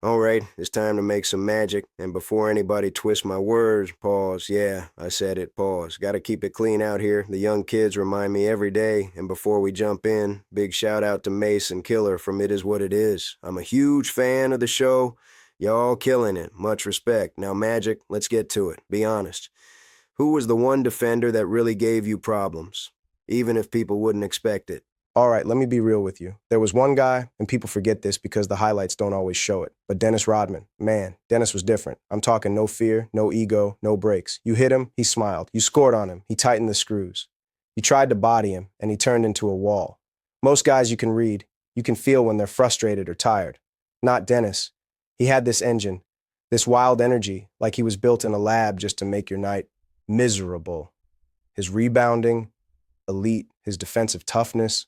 All right, it's time to make some magic. And before anybody twists my words, pause. Yeah, I said it, pause. Gotta keep it clean out here. The young kids remind me every day. And before we jump in, big shout out to Mace and Killer from It Is What It Is. I'm a huge fan of the show. Y'all killing it. Much respect. Now, Magic, let's get to it. Be honest. Who was the one defender that really gave you problems? Even if people wouldn't expect it. All right, let me be real with you. There was one guy, and people forget this because the highlights don't always show it, but Dennis Rodman. Man, Dennis was different. I'm talking no fear, no ego, no breaks. You hit him, he smiled. You scored on him, he tightened the screws. You tried to body him, and he turned into a wall. Most guys you can read, you can feel when they're frustrated or tired. Not Dennis. He had this engine, this wild energy, like he was built in a lab just to make your night miserable. His rebounding, elite, his defensive toughness,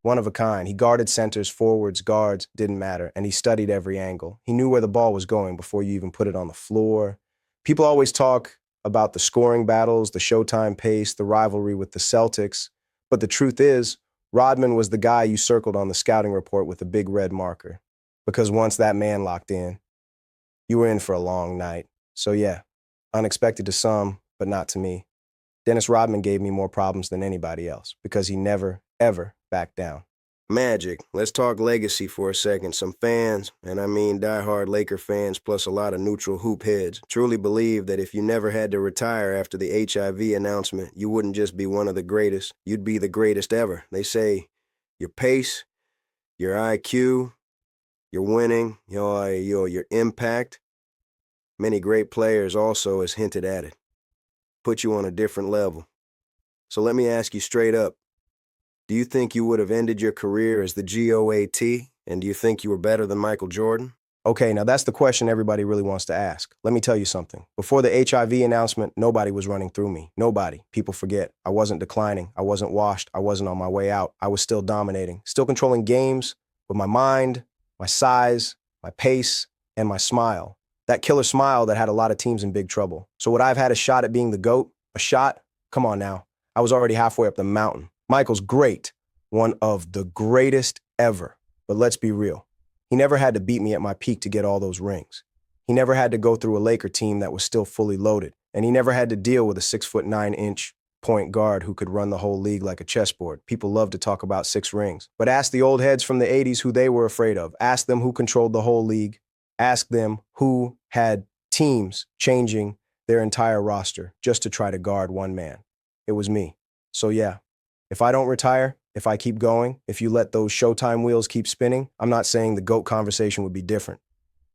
one of a kind. He guarded centers, forwards, guards, didn't matter, and he studied every angle. He knew where the ball was going before you even put it on the floor. People always talk about the scoring battles, the Showtime pace, the rivalry with the Celtics, but the truth is, Rodman was the guy you circled on the scouting report with a big red marker. Because once that man locked in, you were in for a long night. So yeah, unexpected to some, but not to me. Dennis Rodman gave me more problems than anybody else because he never, ever backed down. Magic. Let's talk legacy for a second. Some fans, and I mean diehard Laker fans plus a lot of neutral hoop heads, truly believe that if you never had to retire after the HIV announcement, you wouldn't just be one of the greatest, you'd be the greatest ever. They say your pace, your IQ, your winning, your impact. Many great players also has hinted at it. Put you on a different level. So let me ask you straight up. Do you think you would have ended your career as the GOAT? And do you think you were better than Michael Jordan? Okay, now that's the question everybody really wants to ask. Let me tell you something. Before the HIV announcement, nobody was running through me. Nobody. People forget. I wasn't declining. I wasn't washed. I wasn't on my way out. I was still dominating, still controlling games with my mind, my size, my pace, and my smile. That killer smile that had a lot of teams in big trouble. So would I have had a shot at being the GOAT? A shot? Come on now. I was already halfway up the mountain. Michael's great. One of the greatest ever. But let's be real. He never had to beat me at my peak to get all those rings. He never had to go through a Laker team that was still fully loaded. And he never had to deal with a 6'9" point guard who could run the whole league like a chessboard. People love to talk about 6 rings. But ask the old heads from the 80s who they were afraid of. Ask them who controlled the whole league. Ask them who had teams changing their entire roster just to try to guard one man. It was me. So yeah, if I don't retire, if I keep going, if you let those Showtime wheels keep spinning, I'm not saying the GOAT conversation would be different.